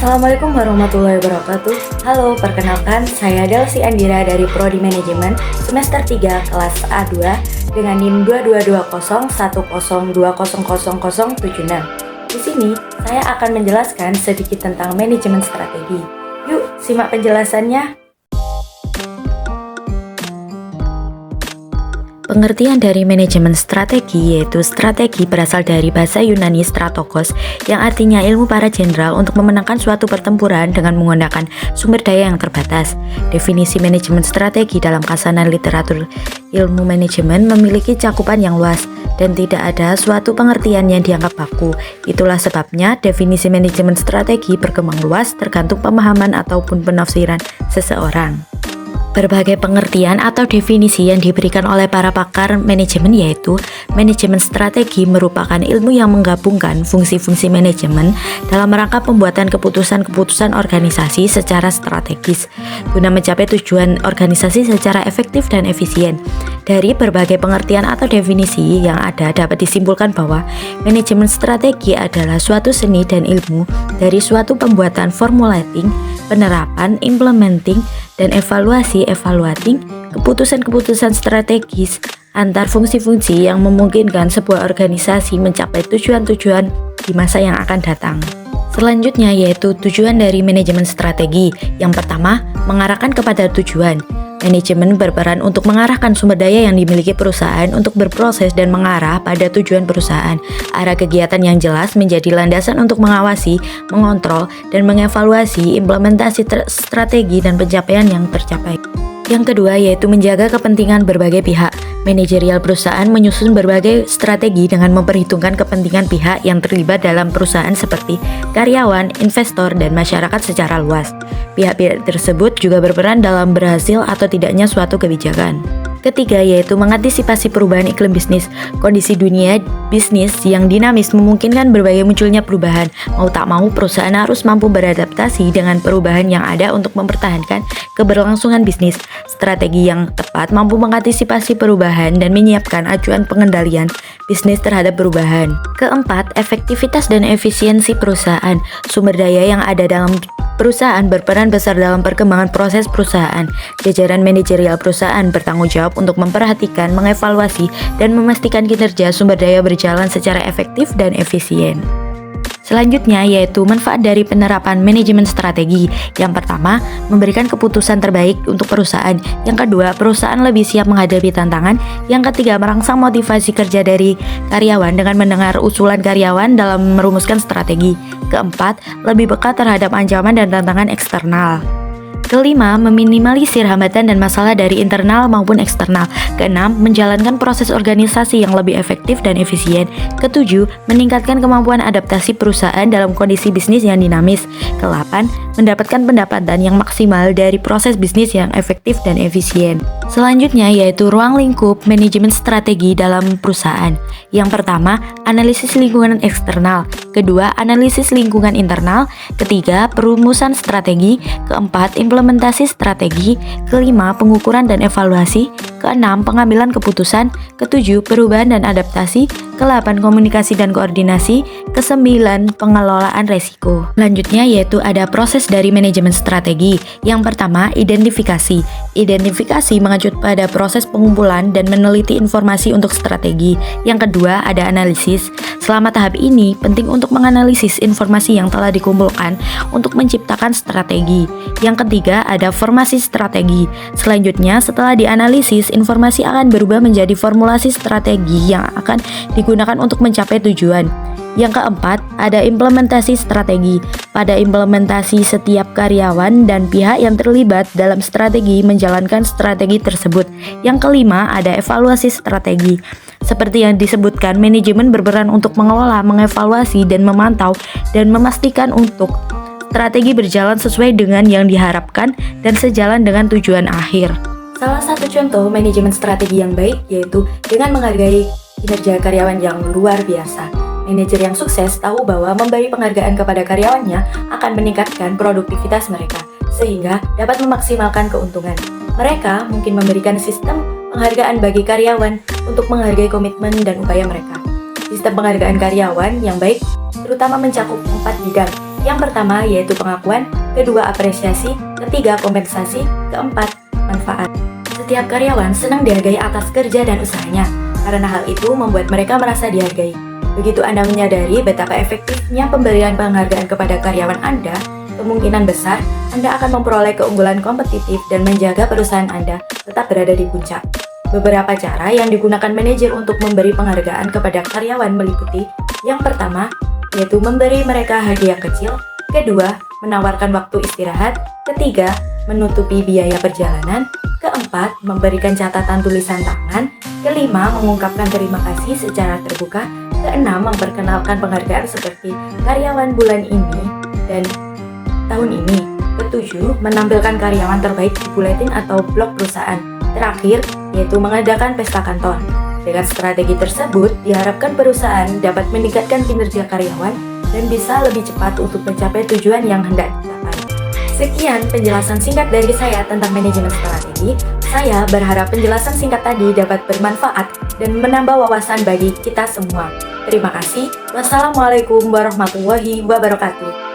Assalamualaikum warahmatullahi wabarakatuh. Halo, perkenalkan saya Delsi Andira dari Prodi Manajemen semester 3 kelas A2 dengan NIM 222010200076. Di sini saya akan menjelaskan sedikit tentang manajemen strategi. Yuk, simak penjelasannya. Pengertian dari manajemen strategi yaitu strategi berasal dari bahasa Yunani strategos yang artinya ilmu para jenderal untuk memenangkan suatu pertempuran dengan menggunakan sumber daya yang terbatas. Definisi manajemen strategi dalam kasanan literatur ilmu manajemen memiliki cakupan yang luas dan tidak ada suatu pengertian yang dianggap baku. Itulah sebabnya definisi manajemen strategi berkembang luas tergantung pemahaman ataupun penafsiran seseorang. Berbagai pengertian atau definisi yang diberikan oleh para pakar manajemen yaitu manajemen strategi merupakan ilmu yang menggabungkan fungsi-fungsi manajemen dalam rangka pembuatan keputusan-keputusan organisasi secara strategis guna mencapai tujuan organisasi secara efektif dan efisien. Dari berbagai pengertian atau definisi yang ada dapat disimpulkan bahwa manajemen strategi adalah suatu seni dan ilmu dari suatu pembuatan formulating, penerapan, implementing, dan evaluating keputusan-keputusan strategis antar fungsi-fungsi yang memungkinkan sebuah organisasi mencapai tujuan-tujuan di masa yang akan datang. Selanjutnya yaitu tujuan dari manajemen strategi. Yang pertama, mengarahkan kepada tujuan. Manajemen berperan untuk mengarahkan sumber daya yang dimiliki perusahaan untuk berproses dan mengarah pada tujuan perusahaan. Arah kegiatan yang jelas menjadi landasan untuk mengawasi, mengontrol, dan mengevaluasi implementasi strategi dan pencapaian yang tercapai. Yang kedua yaitu menjaga kepentingan berbagai pihak. Manajerial perusahaan menyusun berbagai strategi dengan memperhitungkan kepentingan pihak yang terlibat dalam perusahaan seperti karyawan, investor, dan masyarakat secara luas. Pihak-pihak tersebut juga berperan dalam berhasil atau tidaknya suatu kebijakan. Ketiga yaitu mengantisipasi perubahan iklim bisnis. Kondisi dunia bisnis yang dinamis memungkinkan berbagai munculnya perubahan. Mau tak mau perusahaan harus mampu beradaptasi dengan perubahan yang ada untuk mempertahankan keberlangsungan bisnis. Strategi yang tepat mampu mengantisipasi perubahan dan menyiapkan acuan pengendalian bisnis terhadap perubahan. Keempat, efektivitas dan efisiensi perusahaan. Sumber daya yang ada dalam perusahaan berperan besar dalam perkembangan proses perusahaan. Jajaran manajerial perusahaan bertanggung jawab untuk memperhatikan, mengevaluasi, dan memastikan kinerja sumber daya berjalan secara efektif dan efisien. Selanjutnya yaitu manfaat dari penerapan manajemen strategi. Yang pertama, memberikan keputusan terbaik untuk perusahaan. Yang kedua, perusahaan lebih siap menghadapi tantangan. Yang ketiga, merangsang motivasi kerja dari karyawan dengan mendengar usulan karyawan dalam merumuskan strategi. Keempat, lebih peka terhadap ancaman dan tantangan eksternal. Kelima, meminimalisir hambatan dan masalah dari internal maupun eksternal. Keenam, menjalankan proses organisasi yang lebih efektif dan efisien. Ketujuh, meningkatkan kemampuan adaptasi perusahaan dalam kondisi bisnis yang dinamis. Kedelapan, mendapatkan pendapatan yang maksimal dari proses bisnis yang efektif dan efisien. Selanjutnya yaitu ruang lingkup manajemen strategi dalam perusahaan. Yang pertama, analisis lingkungan eksternal. Kedua, analisis lingkungan internal. Ketiga, perumusan strategi. Keempat, implementasi strategi. Kelima, pengukuran dan evaluasi. Keenam, pengambilan keputusan. Ketujuh, perubahan dan adaptasi. Kedelapan, komunikasi dan koordinasi. Kesembilan, pengelolaan resiko. Selanjutnya yaitu ada proses dari manajemen strategi. Yang pertama, identifikasi. Identifikasi mengacu pada proses pengumpulan dan meneliti informasi untuk strategi. Yang kedua, ada analisis. Selama tahap ini, penting untuk menganalisis informasi yang telah dikumpulkan untuk menciptakan strategi. Yang ketiga, ada formasi strategi. Selanjutnya, setelah dianalisis, informasi akan berubah menjadi formulasi strategi yang akan digunakan untuk mencapai tujuan. Yang keempat, ada implementasi strategi. Pada implementasi, setiap karyawan dan pihak yang terlibat dalam strategi menjalankan strategi tersebut. Yang kelima, ada evaluasi strategi. Seperti yang disebutkan, manajemen berperan untuk mengelola, mengevaluasi, dan memantau, dan memastikan untuk strategi berjalan sesuai dengan yang diharapkan dan sejalan dengan tujuan akhir. Salah satu contoh manajemen strategi yang baik yaitu dengan menghargai kinerja karyawan yang luar biasa. Manajer yang sukses tahu bahwa memberi penghargaan kepada karyawannya akan meningkatkan produktivitas mereka, sehingga dapat memaksimalkan keuntungan. Mereka mungkin memberikan sistem penghargaan bagi karyawan untuk menghargai komitmen dan upaya mereka. Sistem penghargaan karyawan yang baik terutama mencakup 4 bidang, Yang pertama yaitu pengakuan, kedua apresiasi, ketiga kompensasi, keempat manfaat. Setiap karyawan senang dihargai atas kerja dan usahanya, karena hal itu membuat mereka merasa dihargai. Begitu Anda menyadari betapa efektifnya pemberian penghargaan kepada karyawan Anda, kemungkinan besar Anda akan memperoleh keunggulan kompetitif dan menjaga perusahaan Anda tetap berada di puncak. Beberapa cara yang digunakan manajer untuk memberi penghargaan kepada karyawan meliputi: yang pertama, yaitu memberi mereka hadiah kecil, kedua, menawarkan waktu istirahat, ketiga, menutupi biaya perjalanan, keempat, memberikan catatan tulisan tangan, kelima, mengungkapkan terima kasih secara terbuka, keenam, memperkenalkan penghargaan seperti karyawan bulan ini dan tahun ini, ketujuh, menampilkan karyawan terbaik di buletin atau blog perusahaan, terakhir, yaitu mengadakan pesta kantor. Dengan strategi tersebut, diharapkan perusahaan dapat meningkatkan kinerja karyawan dan bisa lebih cepat untuk mencapai tujuan yang hendak dicapai. Sekian penjelasan singkat dari saya tentang manajemen strategi. Saya berharap penjelasan singkat tadi dapat bermanfaat dan menambah wawasan bagi kita semua. Terima kasih. Wassalamualaikum warahmatullahi wabarakatuh.